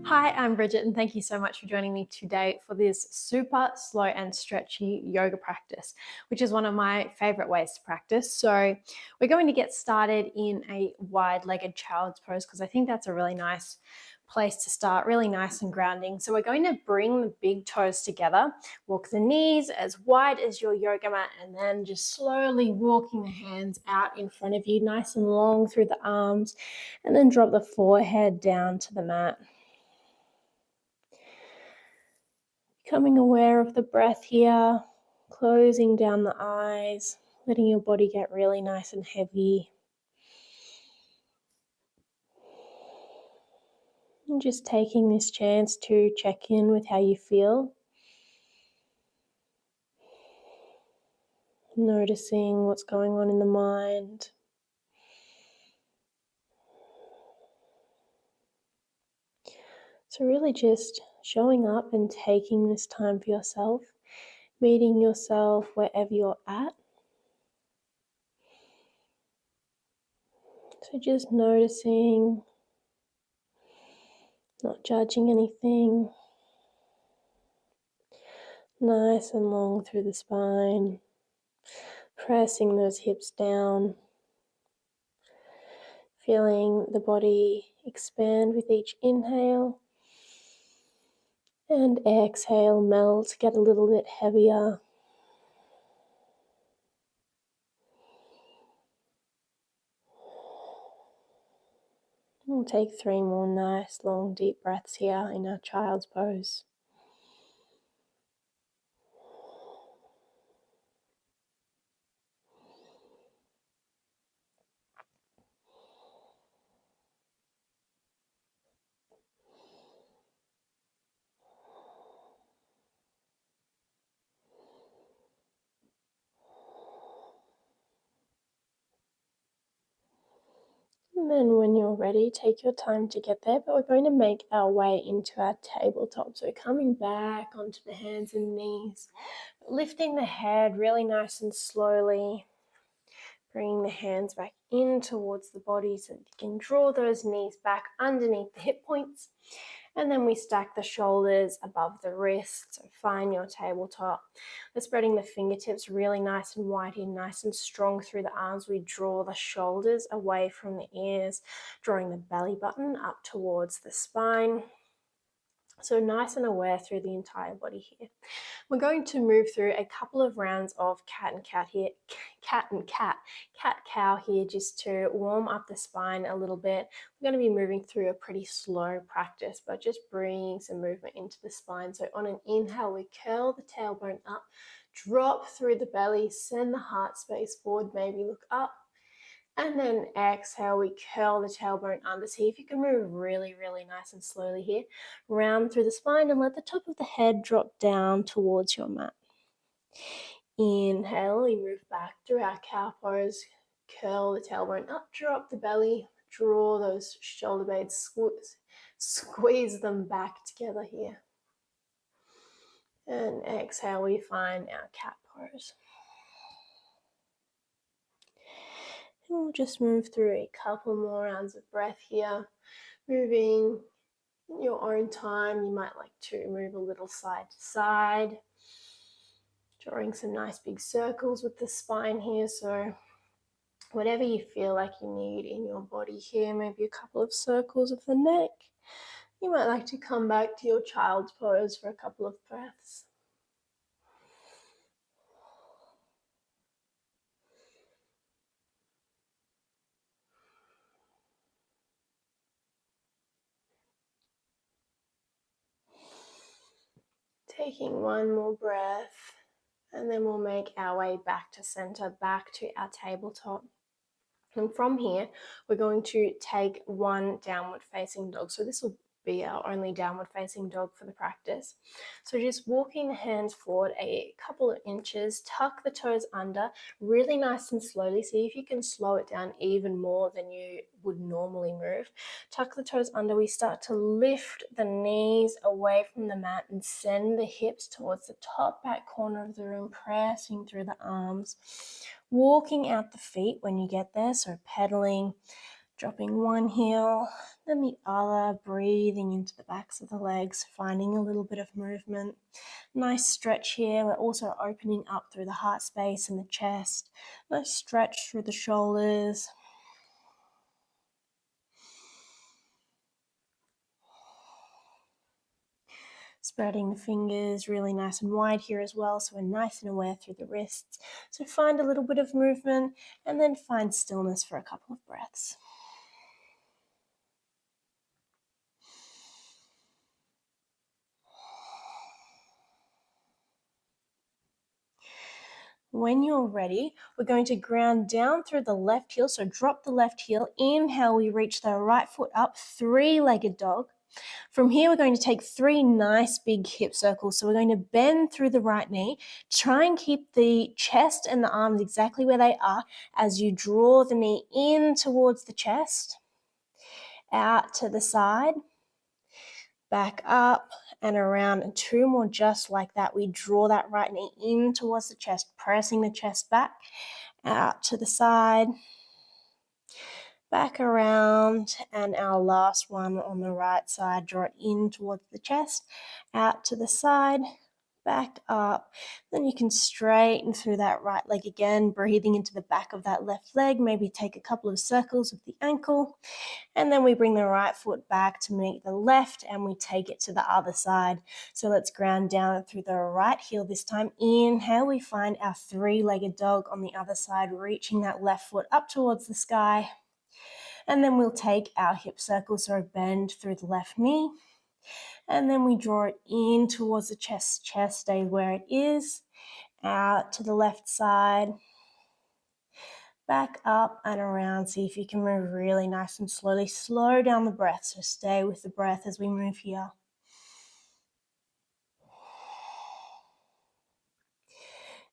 Hi, I'm Bridget, and thank you so much for joining me today for this super slow and stretchy yoga practice, which is one of my favorite ways to practice. So we're going to get started in a wide-legged child's pose because I think that's a really nice place to start, really nice and grounding. So we're going to bring the big toes together, walk the knees as wide as your yoga mat, and then just slowly walking the hands out in front of you, nice and long through the arms, and then drop the forehead down to the mat. Becoming aware of the breath here, closing down the eyes, letting your body get really nice and heavy. And just taking this chance to check in with how you feel. Noticing what's going on in the mind. So really just showing up and taking this time for yourself, meeting yourself wherever you're at. So just noticing, not judging anything. Nice and long through the spine. Pressing those hips down. Feeling the body expand with each inhale. And exhale, melt, get a little bit heavier. We'll take 3 more nice, long, deep breaths here in our child's pose. And then when you're ready, take your time to get there, but we're going to make our way into our tabletop. So coming back onto the hands and knees, lifting the head really nice and slowly, bringing the hands back in towards the body so that you can draw those knees back underneath the hip points. And then we stack the shoulders above the wrists. So find your tabletop. We're spreading the fingertips really nice and wide here, nice and strong through the arms. We draw the shoulders away from the ears, drawing the belly button up towards the spine. So nice and aware through the entire body here. We're going to move through a couple of rounds of cat and cat here, cat-cow here, just to warm up the spine a little bit. We're going to be moving through a pretty slow practice, but just bringing some movement into the spine. So on an inhale, we curl the tailbone up, drop through the belly, send the heart space forward, maybe look up. And then exhale, we curl the tailbone under. See if you can move really, really nice and slowly here. Round through the spine and let the top of the head drop down towards your mat. Inhale, we move back through our cow pose. Curl the tailbone up, drop the belly, draw those shoulder blades, squeeze them back together here. And exhale, we find our cat pose. And we'll just move through a couple more rounds of breath here. Moving in your own time. You might like to move a little side to side. Drawing some nice big circles with the spine here. So whatever you feel like you need in your body here, maybe a couple of circles of the neck. You might like to come back to your child's pose for a couple of breaths. Taking one more breath, and then we'll make our way back to center, back to our tabletop. And from here, we're going to take one downward facing dog. So this will be our only downward facing dog for the practice. So just walking the hands forward a couple of inches, tuck the toes under really nice and slowly. See if you can slow it down even more than you would normally move. Tuck the toes under. We start to lift the knees away from the mat and send the hips towards the top back corner of the room, pressing through the arms. Walking out the feet when you get there, so pedaling, Dropping one heel, then the other, breathing into the backs of the legs, finding a little bit of movement. Nice stretch here. We're also opening up through the heart space and the chest. Nice stretch through the shoulders. Spreading the fingers really nice and wide here as well, so we're nice and aware through the wrists. So find a little bit of movement and then find stillness for a couple of breaths. When you're ready, we're going to ground down through the left heel, so drop the left heel. Inhale, we reach the right foot up, three-legged dog. From here, we're going to take 3 nice big hip circles. So we're going to bend through the right knee. Try and keep the chest and the arms exactly where they are as you draw the knee in towards the chest, out to the side, back up and around, and 2 more just like that. We draw that right knee in towards the chest, pressing the chest back, out to the side, back around, and our last one on the right side, draw it in towards the chest, out to the side, back up. Then you can straighten through that right leg again, breathing into the back of that left leg, maybe take a couple of circles with the ankle, and then we bring the right foot back to meet the left and we take it to the other side. So let's ground down through the right heel this time. Inhale, we find our 3-legged dog on the other side, reaching that left foot up towards the sky. And then we'll take our hip circle, so bend through the left knee. And then we draw it in towards the chest. Chest stays where it is. Out to the left side. Back up and around. See if you can move really nice and slowly. Slow down the breath, so stay with the breath as we move here.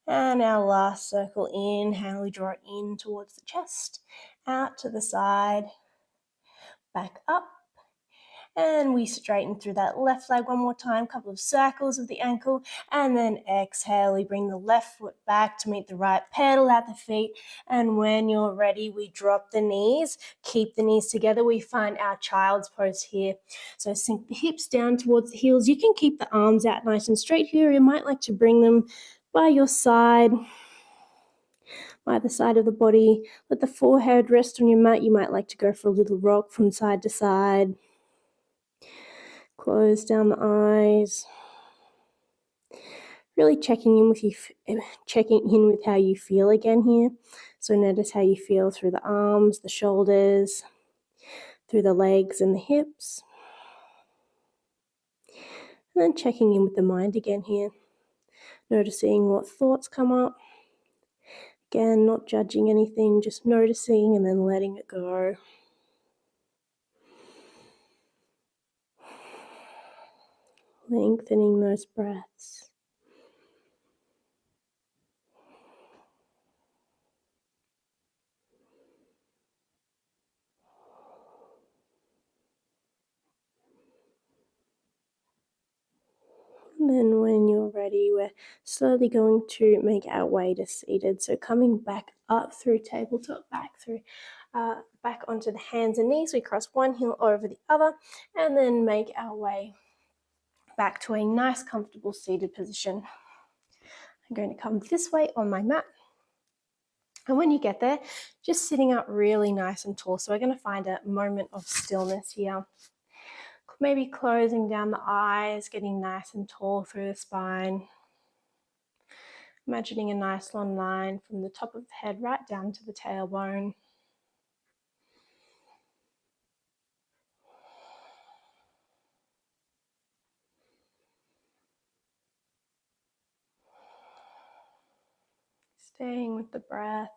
And our last circle, inhale, we draw it in towards the chest. Out to the side. Back up. And we straighten through that left leg one more time, couple of circles of the ankle, and then exhale, we bring the left foot back to meet the right, pedal out the feet, and when you're ready, we drop the knees, keep the knees together, we find our child's pose here. So sink the hips down towards the heels. You can keep the arms out nice and straight here. You might like to bring them by your side, by the side of the body. Let the forehead rest on your mat. You might like to go for a little rock from side to side. Close down the eyes. Really checking in with how you feel again here. So notice how you feel through the arms, the shoulders, through the legs and the hips. And then checking in with the mind again here. Noticing what thoughts come up. Again, not judging anything, just noticing and then letting it go. Lengthening those breaths. And then when you're ready, we're slowly going to make our way to seated. So coming back up through tabletop, back onto the hands and knees. We cross one heel over the other and then make our way back to a nice comfortable seated position. I'm going to come this way on my mat. And when you get there, just sitting up really nice and tall. So we're going to find a moment of stillness here. Maybe closing down the eyes, getting nice and tall through the spine. Imagining a nice long line from the top of the head right down to the tailbone. Staying with the breath.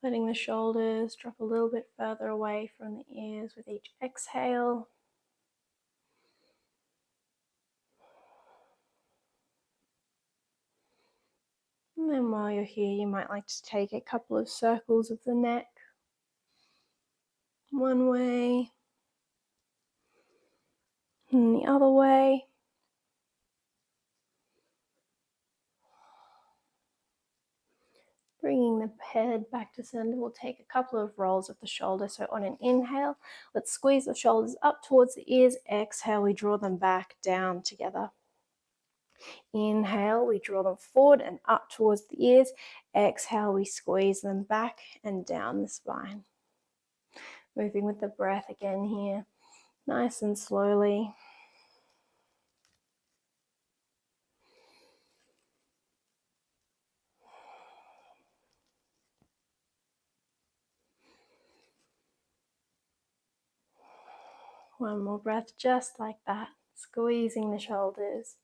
Letting the shoulders drop a little bit further away from the ears with each exhale. And then while you're here, you might like to take a couple of circles of the neck. One way. And the other way. Bringing the head back to center, we'll take a couple of rolls of the shoulder. So on an inhale, let's squeeze the shoulders up towards the ears. Exhale, we draw them back down together. Inhale, we draw them forward and up towards the ears. Exhale, we squeeze them back and down the spine. Moving with the breath again here, nice and slowly. One more breath just like that, squeezing the shoulders.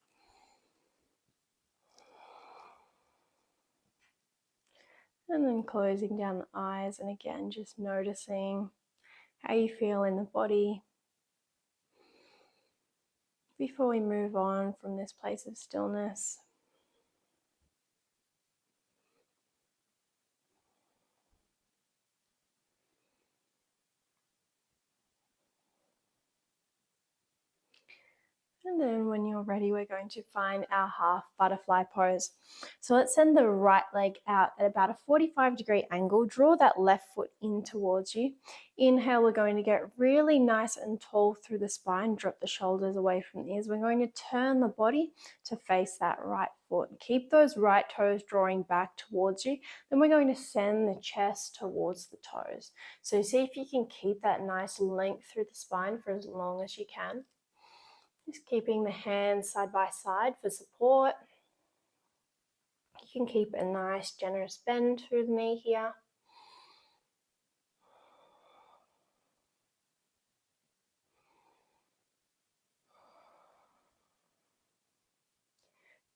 And then closing down the eyes, and again just noticing how you feel in the body before we move on from this place of stillness. And then when you're ready, we're going to find our half butterfly pose. So let's send the right leg out at about a 45-degree angle. Draw that left foot in towards you. Inhale, we're going to get really nice and tall through the spine. Drop the shoulders away from the ears. We're going to turn the body to face that right foot. Keep those right toes drawing back towards you. Then we're going to send the chest towards the toes. So see if you can keep that nice length through the spine for as long as you can. Just keeping the hands side by side for support. You can keep a nice generous bend through the knee here.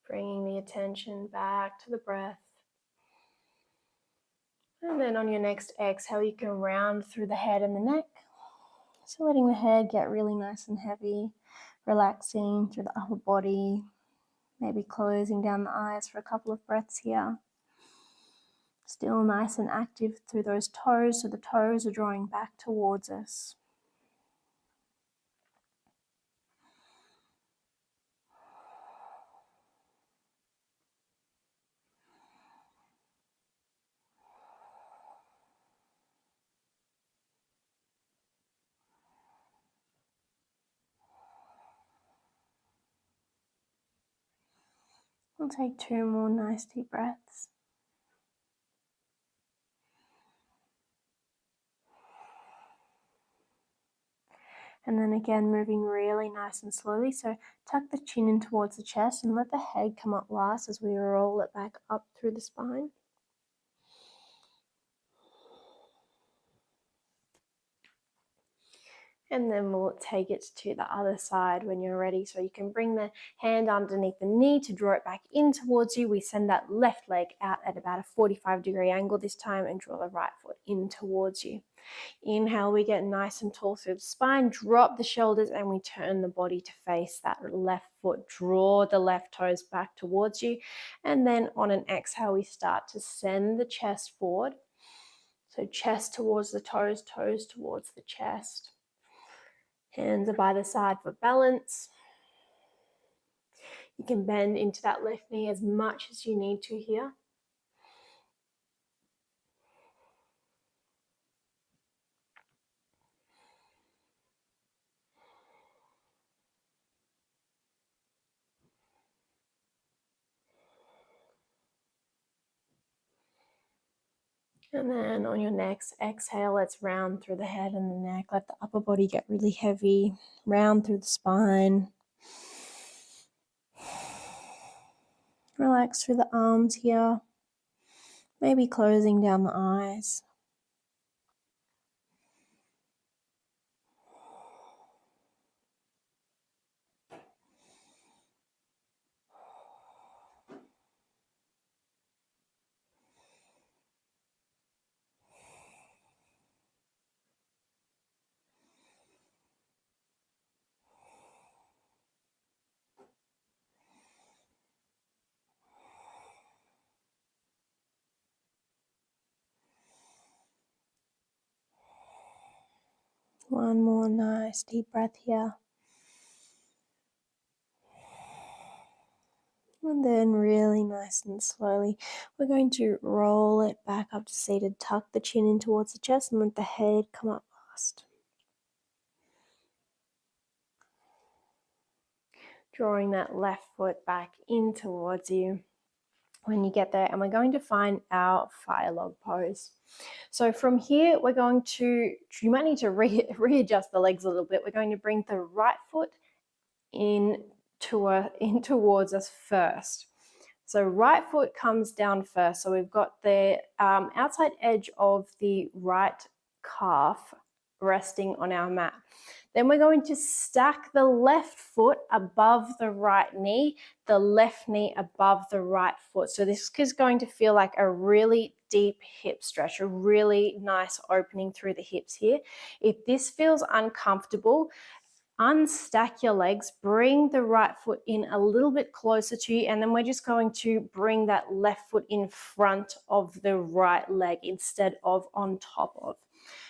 Bringing the attention back to the breath. And then on your next exhale, you can round through the head and the neck. So letting the head get really nice and heavy, relaxing through the upper body, maybe closing down the eyes for a couple of breaths here. Still nice and active through those toes, so the toes are drawing back towards us. We'll take 2 more nice deep breaths. And then again, moving really nice and slowly. So tuck the chin in towards the chest and let the head come up last as we roll it back up through the spine. And then we'll take it to the other side when you're ready. So you can bring the hand underneath the knee to draw it back in towards you. We send that left leg out at about a 45-degree angle this time and draw the right foot in towards you. Inhale, we get nice and tall through the spine, drop the shoulders, and we turn the body to face that left foot. Draw the left toes back towards you. And then on an exhale, we start to send the chest forward. So chest towards the toes, toes towards the chest. Hands are by the side for balance. You can bend into that left knee as much as you need to here. And then on your next exhale, let's round through the head and the neck. Let the upper body get really heavy. Round through the spine. Relax through the arms here. Maybe closing down the eyes. One more nice deep breath here. And then really nice and slowly, we're going to roll it back up to seated. Tuck the chin in towards the chest and let the head come up last. Drawing that left foot back in towards you when you get there, and we're going to find our fire log pose. So from here, we're going to, you might need to readjust the legs a little bit. We're going to bring the right foot in towards us first. So right foot comes down first. So we've got the outside edge of the right calf resting on our mat. Then we're going to stack the left foot above the right knee, the left knee above the right foot. So this is going to feel like a really deep hip stretch, a really nice opening through the hips here. If this feels uncomfortable, unstack your legs, bring the right foot in a little bit closer to you, and then we're just going to bring that left foot in front of the right leg instead of on top of.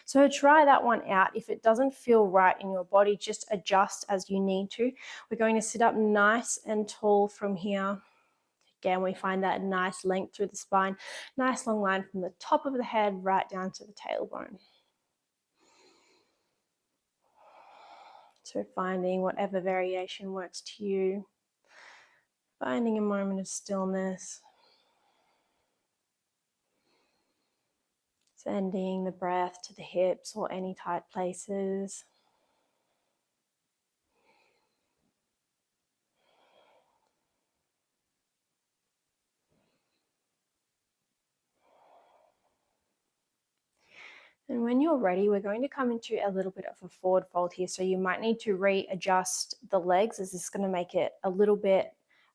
So try that one out. If it doesn't feel right in your body, just adjust as you need to. We're going to sit up nice and tall from here. Again, we find that nice length through the spine, nice long line from the top of the head right down to the tailbone. So finding whatever variation works to you, finding a moment of stillness, sending the breath to the hips or any tight places. And when you're ready, we're going to come into a little bit of a forward fold here. So you might need to readjust the legs, as this is going to make it a little bit,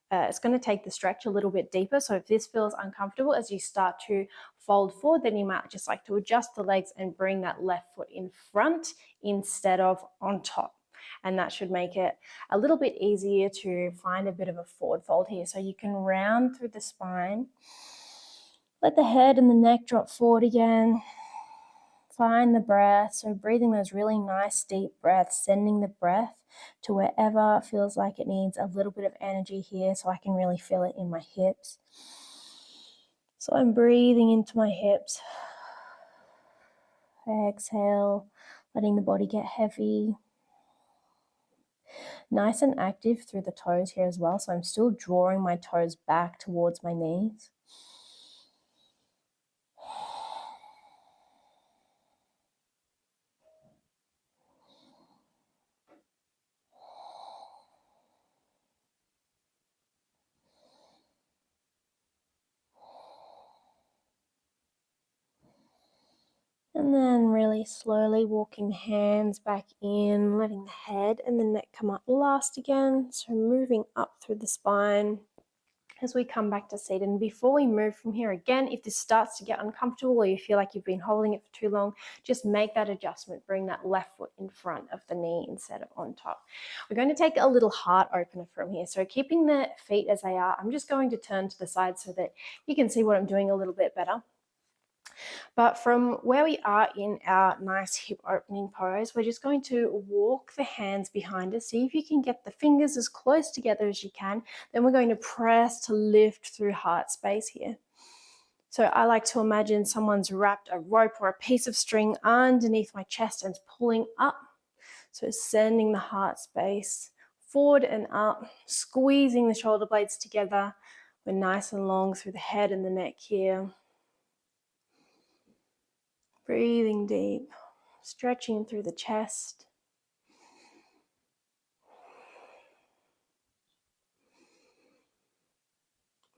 it's going to take the stretch a little bit deeper. So if this feels uncomfortable as you start to fold forward, then you might just like to adjust the legs and bring that left foot in front instead of on top. And that should make it a little bit easier to find a bit of a forward fold here. So you can round through the spine, let the head and the neck drop forward again. Find the breath, so breathing those really nice deep breaths, sending the breath to wherever feels like it needs a little bit of energy here, so I can really feel it in my hips. So I'm breathing into my hips. Exhale, letting the body get heavy. Nice and active through the toes here as well, so I'm still drawing my toes back towards my knees. And then really slowly walking the hands back in, letting the head and the neck come up last again. So moving up through the spine as we come back to seated. And before we move from here, again, if this starts to get uncomfortable or you feel like you've been holding it for too long, just make that adjustment. Bring that left foot in front of the knee instead of on top. We're going to take a little heart opener from here. So keeping the feet as they are, I'm just going to turn to the side so that you can see what I'm doing a little bit better. But from where we are in our nice hip opening pose, we're just going to walk the hands behind us. See if you can get the fingers as close together as you can. Then we're going to press to lift through heart space here. So I like to imagine someone's wrapped a rope or a piece of string underneath my chest and pulling up. So sending the heart space forward and up, squeezing the shoulder blades together. We're nice and long through the head and the neck here. Breathing deep, stretching through the chest.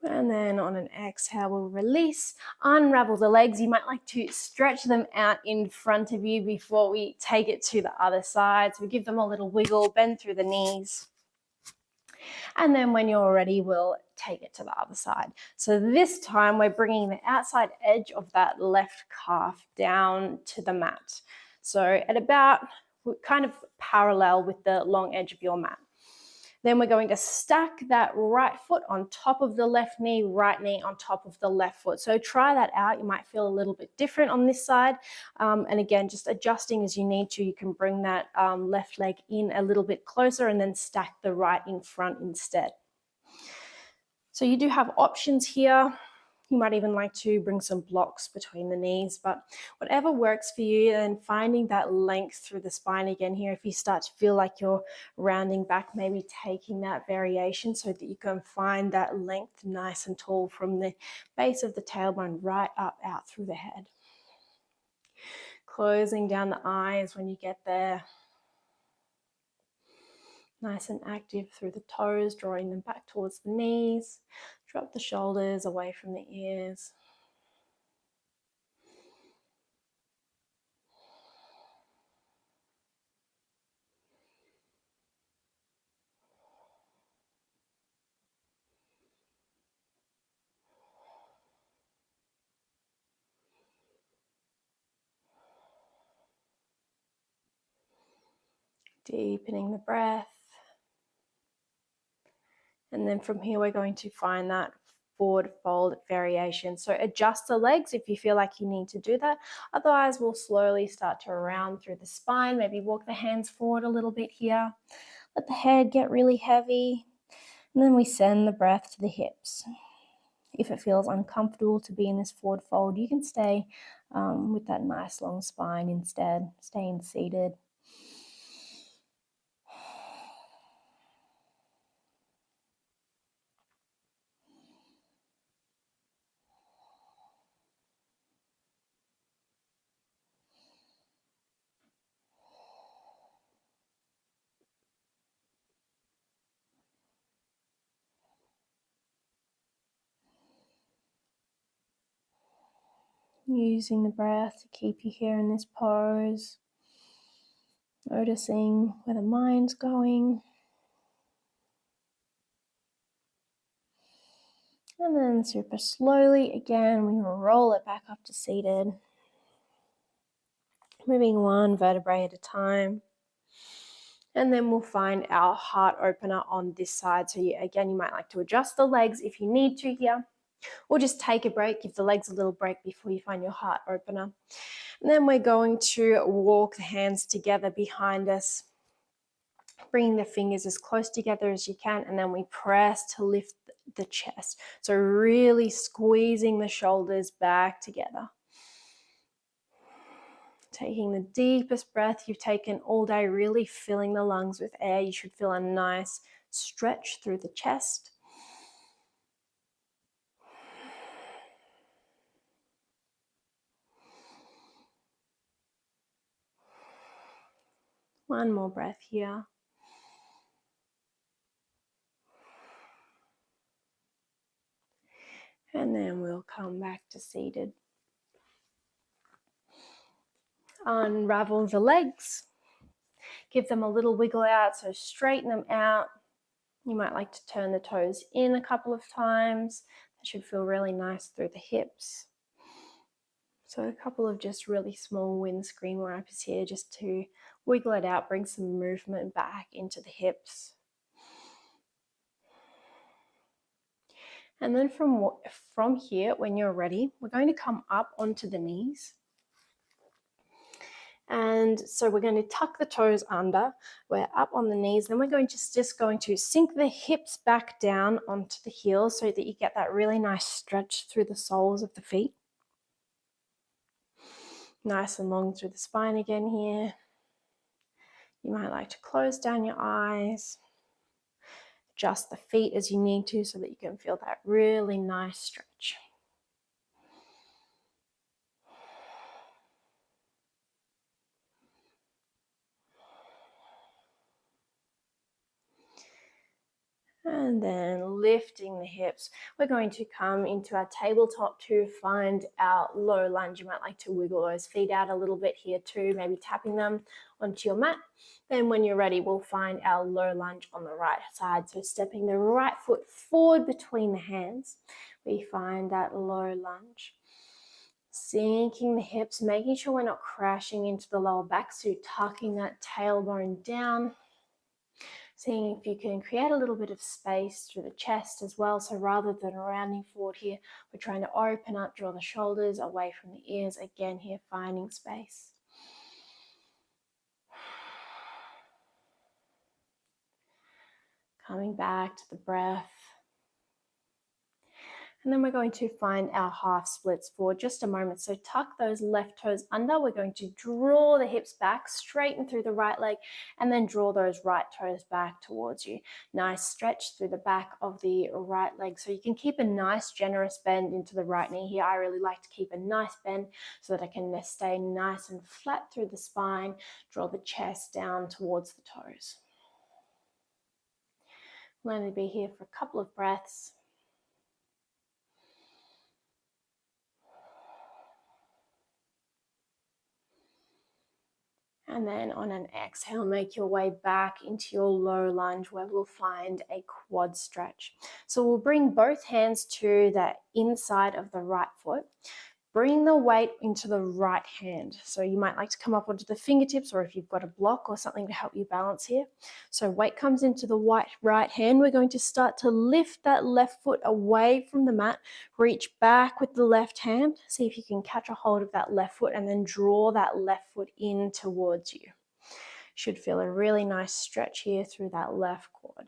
And then on an exhale, we'll release, unravel the legs. You might like to stretch them out in front of you before we take it to the other side. So we give them a little wiggle, bend through the knees. And then when you're ready, we'll take it to the other side. So this time we're bringing the outside edge of that left calf down to the mat. So at about kind of parallel with the long edge of your mat. Then we're going to stack that right foot on top of the left knee, right knee on top of the left foot. So try that out. You might feel a little bit different on this side. And again, just adjusting as you need to. You can bring that left leg in a little bit closer and then stack the right in front instead. So you do have options here. You might even like to bring some blocks between the knees, but whatever works for you, and finding that length through the spine again here. If you start to feel like you're rounding back, maybe taking that variation so that you can find that length nice and tall from the base of the tailbone right up out through the head. Closing down the eyes when you get there. Nice and active through the toes, drawing them back towards the knees. Drop the shoulders away from the ears. Deepening the breath. And then from here, we're going to find that forward fold variation. So adjust the legs if you feel like you need to do that. Otherwise, we'll slowly start to round through the spine. Maybe walk the hands forward a little bit here. Let the head get really heavy. And then we send the breath to the hips. If it feels uncomfortable to be in this forward fold, you can stay with that nice long spine instead, staying seated. Using the breath to keep you here in this pose. Noticing where the mind's going. And then super slowly, again, we roll it back up to seated. Moving one vertebrae at a time. And then we'll find our heart opener on this side. So again, you might like to adjust the legs if you need to here. Or just take a break, give the legs a little break before you find your heart opener. And then we're going to walk the hands together behind us, bringing the fingers as close together as you can, and then we press to lift the chest. So really squeezing the shoulders back together. Taking the deepest breath you've taken all day, really filling the lungs with air. You should feel a nice stretch through the chest. One more breath here. And then we'll come back to seated. Unravel the legs. Give them a little wiggle out, so straighten them out. You might like to turn the toes in a couple of times. That should feel really nice through the hips. So a couple of just really small windscreen wipers here just to wiggle it out, bring some movement back into the hips. And then from here, when you're ready, we're going to come up onto the knees. And so we're going to tuck the toes under. We're up on the knees. Then we're going to just going to sink the hips back down onto the heels so that you get that really nice stretch through the soles of the feet. Nice and long through the spine again here. You might like to close down your eyes. Adjust the feet as you need to so that you can feel that really nice stretch. And then lifting the hips. We're going to come into our tabletop to find our low lunge. You might like to wiggle those feet out a little bit here too, maybe tapping them onto your mat. Then when you're ready, we'll find our low lunge on the right side. So stepping the right foot forward between the hands, we find that low lunge. Sinking the hips, making sure we're not crashing into the lower back, so tucking that tailbone down. Seeing if you can create a little bit of space through the chest as well. So rather than rounding forward here, we're trying to open up, draw the shoulders away from the ears. Again here, finding space. Coming back to the breath. And then we're going to find our half splits for just a moment. So tuck those left toes under. We're going to draw the hips back, straighten through the right leg, and then draw those right toes back towards you. Nice stretch through the back of the right leg. So you can keep a nice generous bend into the right knee here. I really like to keep a nice bend so that I can stay nice and flat through the spine, draw the chest down towards the toes. We'll only be here for a couple of breaths. And then on an exhale, make your way back into your low lunge where we'll find a quad stretch. So we'll bring both hands to the inside of the right foot. Bring the weight into the right hand. So you might like to come up onto the fingertips, or if you've got a block or something to help you balance here. So weight comes into the right hand. We're going to start to lift that left foot away from the mat. Reach back with the left hand. See if you can catch a hold of that left foot and then draw that left foot in towards you. Should feel a really nice stretch here through that left quad.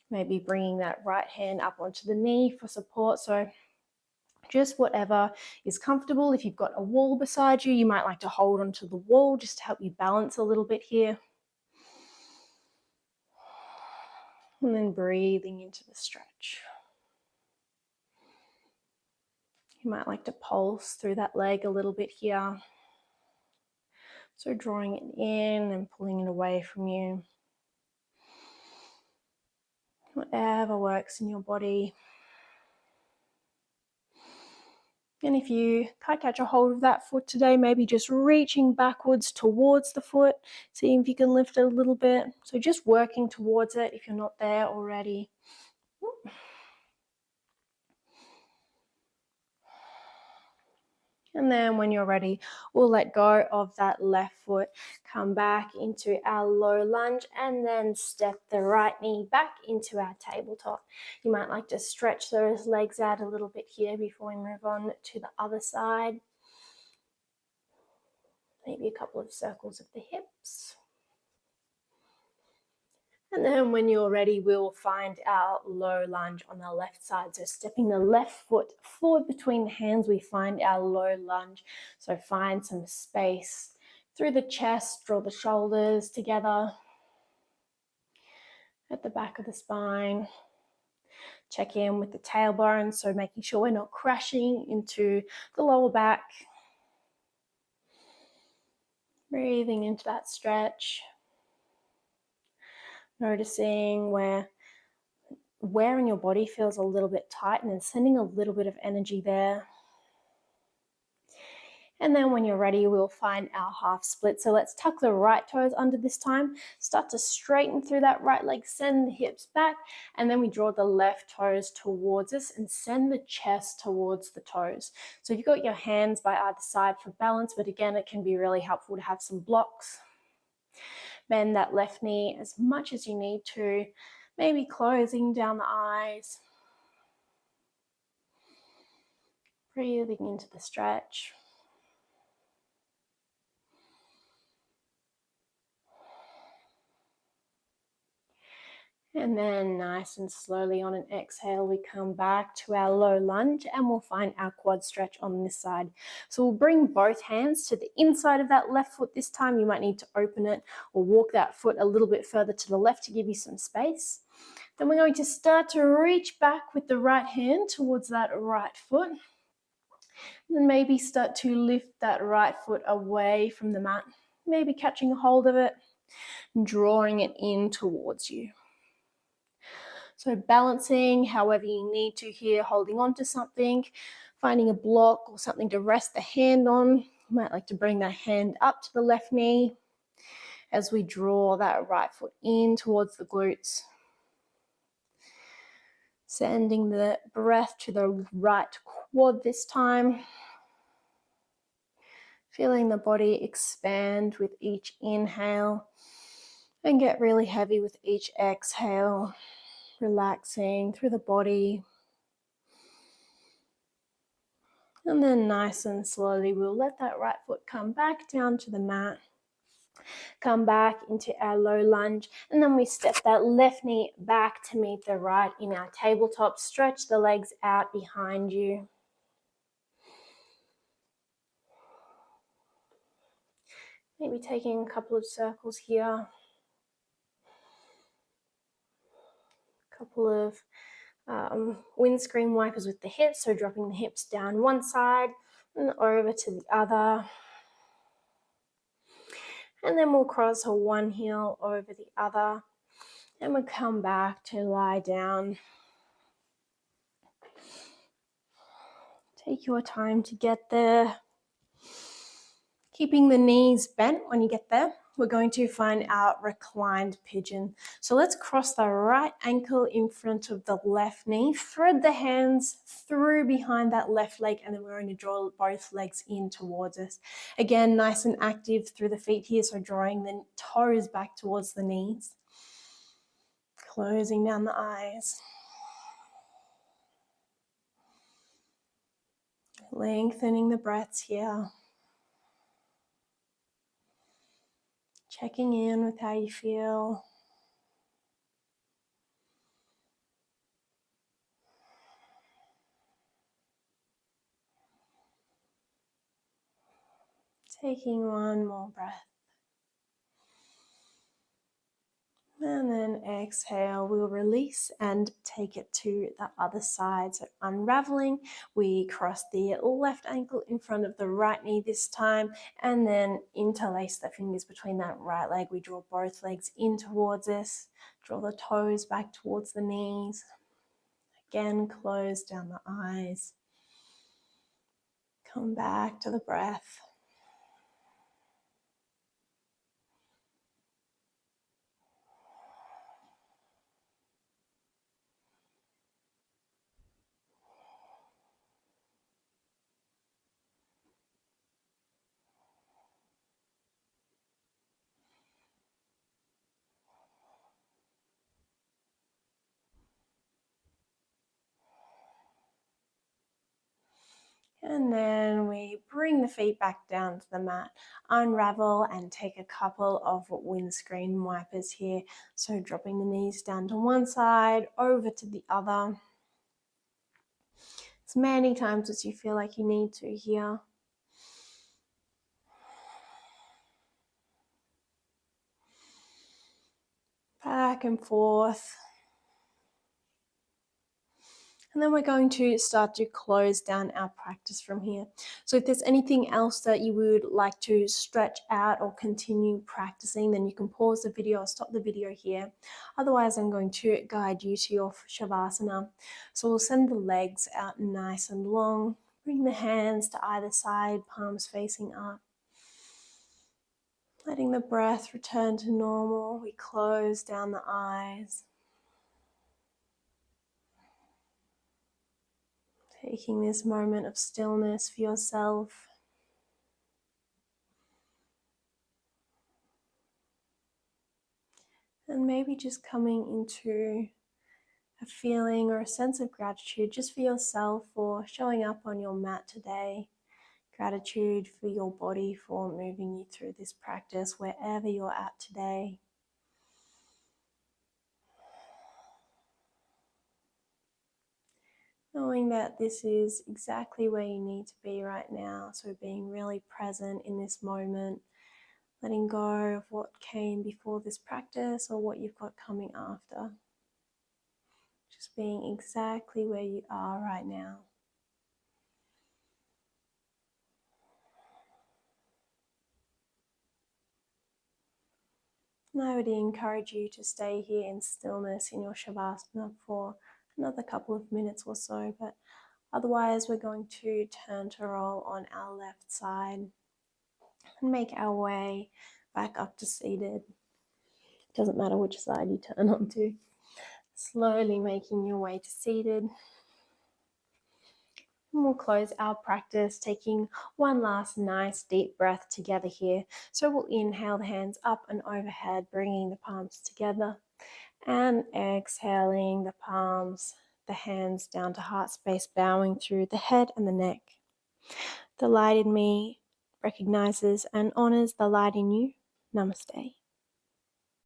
Maybe bringing that right hand up onto the knee for support. So just whatever is comfortable. If you've got a wall beside you, you might like to hold onto the wall just to help you balance a little bit here. And then breathing into the stretch. You might like to pulse through that leg a little bit here. So drawing it in and pulling it away from you. Whatever works in your body. And if you can't catch a hold of that foot today, maybe just reaching backwards towards the foot, seeing if you can lift it a little bit. So just working towards it if you're not there already. And then when you're ready, we'll let go of that left foot, come back into our low lunge, and then step the right knee back into our tabletop. You might like to stretch those legs out a little bit here before we move on to the other side. Maybe a couple of circles of the hips. And then when you're ready, we'll find our low lunge on the left side. So stepping the left foot forward between the hands, we find our low lunge. So find some space through the chest, draw the shoulders together at the back of the spine. Check in with the tailbone, so making sure we're not crashing into the lower back. Breathing into that stretch. Noticing where in your body feels a little bit tight and then sending a little bit of energy there. And then when you're ready, we'll find our half split. So let's tuck the right toes under this time. Start to straighten through that right leg, send the hips back, and then we draw the left toes towards us and send the chest towards the toes. So you've got your hands by either side for balance, but again, it can be really helpful to have some blocks. Bend that left knee as much as you need to, maybe closing down the eyes. Breathing into the stretch. And then nice and slowly on an exhale, we come back to our low lunge and we'll find our quad stretch on this side. So we'll bring both hands to the inside of that left foot this time. You might need to open it or walk that foot a little bit further to the left to give you some space. Then we're going to start to reach back with the right hand towards that right foot. And then maybe start to lift that right foot away from the mat, maybe catching a hold of it and drawing it in towards you. So balancing however you need to here, holding on to something, finding a block or something to rest the hand on. You might like to bring that hand up to the left knee as we draw that right foot in towards the glutes. Sending the breath to the right quad this time. Feeling the body expand with each inhale and get really heavy with each exhale. Relaxing through the body. And then nice and slowly, we'll let that right foot come back down to the mat. Come back into our low lunge, and then we step that left knee back to meet the right in our tabletop. Stretch the legs out behind you. Maybe taking a couple of circles here. A couple of windscreen wipers with the hips, so dropping the hips down one side and over to the other. And then we'll cross one heel over the other, and we'll come back to lie down. Take your time to get there. Keeping the knees bent when you get there. We're going to find our reclined pigeon. So let's cross the right ankle in front of the left knee, thread the hands through behind that left leg, and then we're going to draw both legs in towards us. Again, nice and active through the feet here, so drawing the toes back towards the knees. Closing down the eyes. Lengthening the breaths here. Checking in with how you feel. Taking one more breath. And then exhale, we'll release and take it to the other side. So unraveling, we cross the left ankle in front of the right knee this time, and then interlace the fingers between that right leg. We draw both legs in towards us, draw the toes back towards the knees. Again, close down the eyes. Come back to the breath. And then we bring the feet back down to the mat, unravel and take a couple of windscreen wipers here. So dropping the knees down to one side, over to the other. As many times as you feel like you need to here. Back and forth. And then we're going to start to close down our practice from here. So if there's anything else that you would like to stretch out or continue practicing, then you can pause the video or stop the video here. Otherwise, I'm going to guide you to your Savasana. So we'll send the legs out nice and long. Bring the hands to either side, palms facing up. Letting the breath return to normal. We close down the eyes. Taking this moment of stillness for yourself. And maybe just coming into a feeling or a sense of gratitude just for yourself for showing up on your mat today. Gratitude for your body for moving you through this practice wherever you're at today. Knowing that this is exactly where you need to be right now. So being really present in this moment, letting go of what came before this practice or what you've got coming after. Just being exactly where you are right now. And I would encourage you to stay here in stillness in your Savasana for another couple of minutes or so, but otherwise we're going to turn to roll on our left side and make our way back up to seated. It doesn't matter which side you turn onto. Slowly making your way to seated. And we'll close our practice taking one last nice deep breath together here. So we'll inhale the hands up and overhead, bringing the palms together, and exhaling the palms, the hands down to heart space, bowing through the head and the neck. The light in me recognizes and honors the light in you. Namaste.